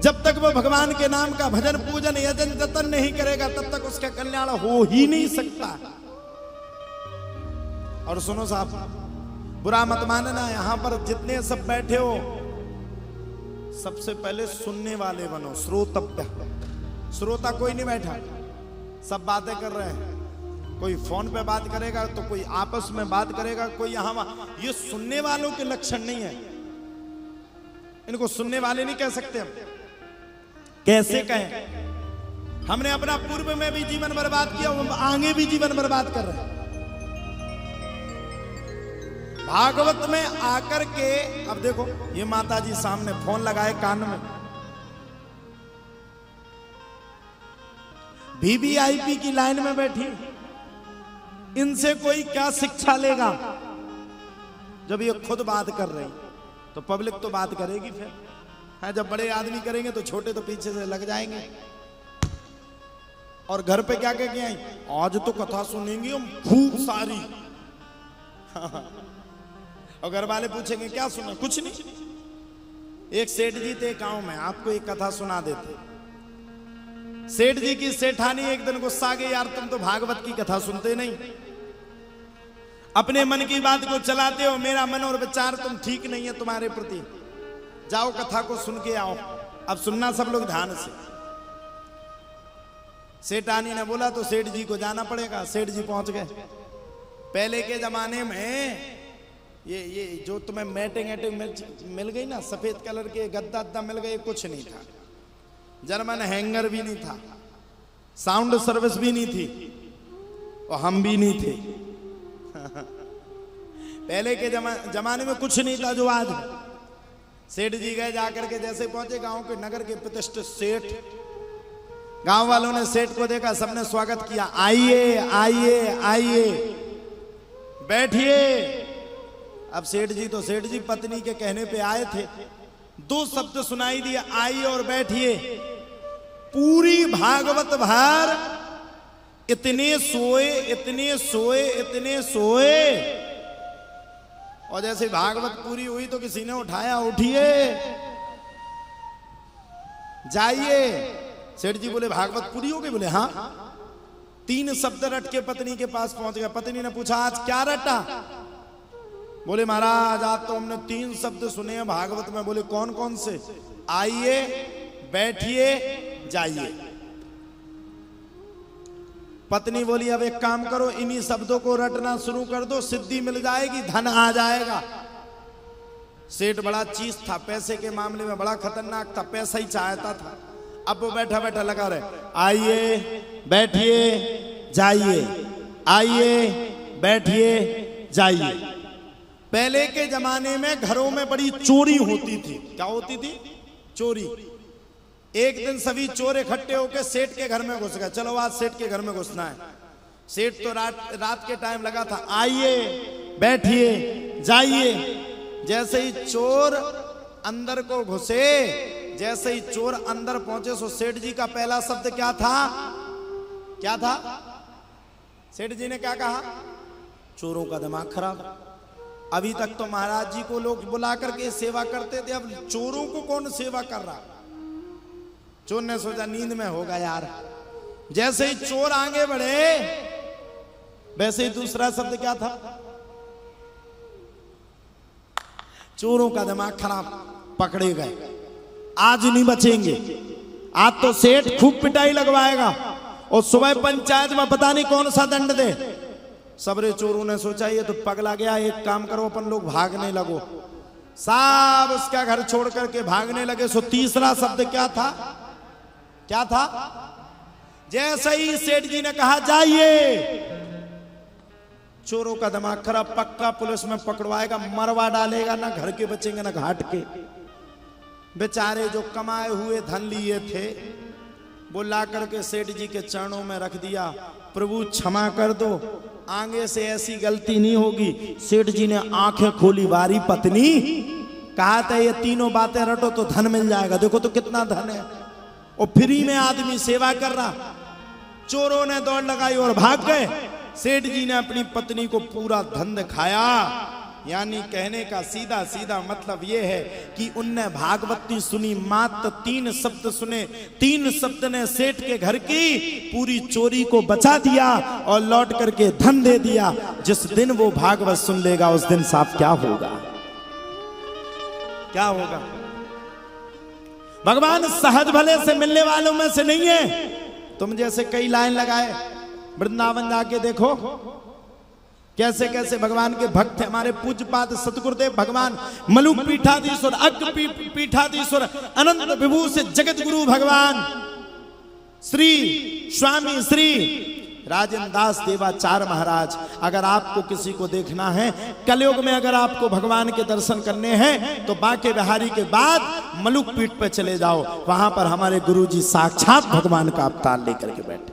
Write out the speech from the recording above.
जब तक वो भगवान के नाम का भजन पूजन यजन जतन नहीं करेगा तब तक उसका कल्याण हो ही नहीं सकता। और सुनो साहब, बुरा मत मानना, यहां पर जितने सब बैठे हो सबसे पहले सुनने वाले बनो, श्रोतव्य। श्रोता कोई नहीं बैठा, सब बातें कर रहे हैं। कोई फोन पे बात करेगा तो कोई आपस में बात करेगा, कोई यहां वहां। ये सुनने वालों के लक्षण नहीं है, इनको सुनने वाले नहीं कह सकते हम। कैसे कहें? हमने अपना पूर्व में भी जीवन बर्बाद किया, हम आगे भी जीवन बर्बाद कर रहे हैं। भागवत में आकर के अब देखो, ये माता जी सामने फोन लगाए कान में, वीवीआईपी की लाइन में बैठी, इनसे कोई क्या शिक्षा लेगा? जब ये खुद बात कर रहे हैं तो पब्लिक तो बात करेगी फिर है। जब बड़े आदमी करेंगे तो छोटे तो पीछे से लग जाएंगे। और घर पे क्या कह के आई, आज तो कथा सुनेंगे हम खूब सारी। और घर वाले पूछेंगे क्या सुना? कुछ नहीं। एक सेठ जी थे गांव में, आपको एक कथा सुना देते। सेठ जी की सेठानी एक दिन गुस्सा आ गई, यार तुम तो भागवत की कथा सुनते नहीं, अपने मन की बात को चलाते हो, मेरा मन और विचार तुम ठीक नहीं है तुम्हारे प्रति, जाओ कथा को सुन के आओ। अब सुनना सब लोग ध्यान से। सेठानी ने बोला तो सेठ जी को जाना पड़ेगा। सेठ जी पहुंच गए। पहले के जमाने में ये जो तुम्हें मैटिंग मिल गई ना, सफेद कलर के गद्दा मिल गए, कुछ नहीं था। जर्मन हैंगर भी नहीं था, साउंड सर्विस भी नहीं थी, और हम भी नहीं थे। पहले के जमाने में कुछ नहीं था जो आज। सेठ जी गए, जाकर के जैसे पहुंचे गांव के नगर के प्रतिष्ठित सेठ, गांव वालों ने सेठ को देखा, सबने स्वागत किया, आइए आइए आइए बैठिए। अब सेठ जी पत्नी के कहने पे आए थे, दो शब्द सुनाई दिए, आइए और बैठिए। पूरी भागवत भर इतने सोए इतने सोए इतने सोए, और जैसे भागवत पूरी हुई तो किसी ने उठाया, उठिए जाइए। सेठ जी बोले भागवत पूरी हो गई? बोले हाँ। 3 शब्द रट के पत्नी के पास पहुंच गया। पत्नी ने पूछा आज क्या रटा? बोले महाराज आज तो हमने 3 शब्द सुने हैं भागवत में। बोले कौन कौन से? आइए, बैठिए, जाइए। पत्नी बोली अब एक काम करो, इन्हीं शब्दों को रटना शुरू कर दो, सिद्धि मिल जाएगी, धन आ जाएगा। सेठ बड़ा चीज था, पैसे के मामले में बड़ा खतरनाक था, पैसा ही चाहता था। अब वो बैठा बैठा लगा रहे, आइए बैठिए जाइए, आइए बैठिए जाइए। पहले के जमाने में घरों में बड़ी चोरी होती थी। क्या होती थी? चोरी। एक दिन सभी चोर इकट्ठे होकर सेठ के घर में घुस गए। चलो आज सेठ के घर में घुसना है। सेठ तो रात के टाइम लगा था, आइए बैठिए जाइए। जैसे ही चोर अंदर को घुसे, जैसे ही चोर अंदर पहुंचे, सो सेठ जी का पहला शब्द क्या था? क्या था? सेठ जी ने क्या कहा? चोरों का दिमाग खराब। अभी तक तो महाराज जी को लोग बुला करके सेवा करते थे, अब चोरों को कौन सेवा कर रहा? चोर ने सोचा नींद में होगा यार। जैसे ही चोर आगे बढ़े, वैसे ही दूसरा शब्द क्या था? चोरों का दिमाग खराब, पकड़े गए। आज नहीं बचेंगे, आज तो सेठ खूब पिटाई लगवाएगा और सुबह पंचायत में पता नहीं कौन सा दंड दे। सबरे चोरों ने सोचा ये तो पगला गया, एक काम करो अपन लोग भागने लगो। सब उसका घर छोड़ करके भागने लगे। सो तीसरा शब्द क्या था? क्या था? जैसे ही सेठ जी ने कहा जाइए, चोरों का दिमाग खराब, पक्का पुलिस में पकड़वाएगा, मरवा डालेगा, ना घर के बचेंगे ना घाट के। बेचारे जो कमाए हुए धन लिए थे वो ला करके सेठ जी के चरणों में रख दिया। प्रभु क्षमा कर दो, आगे से ऐसी गलती नहीं होगी। सेठ जी ने आंखें खोली, वारी पत्नी, कहा था ये तीनों बातें रटो तो धन मिल जाएगा। देखो तो कितना धन है, और फ्री में आदमी सेवा कर रहा। चोरों ने दौड़ लगाई और भाग गए। सेठ जी ने अपनी पत्नी को पूरा धन दिखाया यानी कहने का सीधा सीधा मतलब यह है कि उनने भागवती सुनी, मात्र 3 शब्द सुने, 3 शब्द ने सेठ के घर की पूरी चोरी को बचा दिया और लौट करके धन दे दिया। जिस दिन वो भागवत सुन लेगा उस दिन साहब क्या होगा, क्या होगा। भगवान सहज भले से मिलने वालों में से नहीं है। तुम जैसे कई लाइन लगाए, वृंदावन जाके देखो कैसे कैसे भगवान के भक्त हमारे पूज्यपाद सतगुरुदेव भगवान मलुक पीठाधीश्वर, अग्र पीठाधीश्वर, अनंत विभू से जगत गुरु भगवान श्री स्वामी श्री राजेंद्र दास देवाचार्य महाराज। अगर आपको किसी को देखना है कलयुग में, अगर आपको भगवान के दर्शन करने हैं तो बांके बिहारी के बाद मलुक पीठ पे चले जाओ, वहां पर हमारे गुरुजी साक्षात भगवान का अवतार लेकर के बैठे।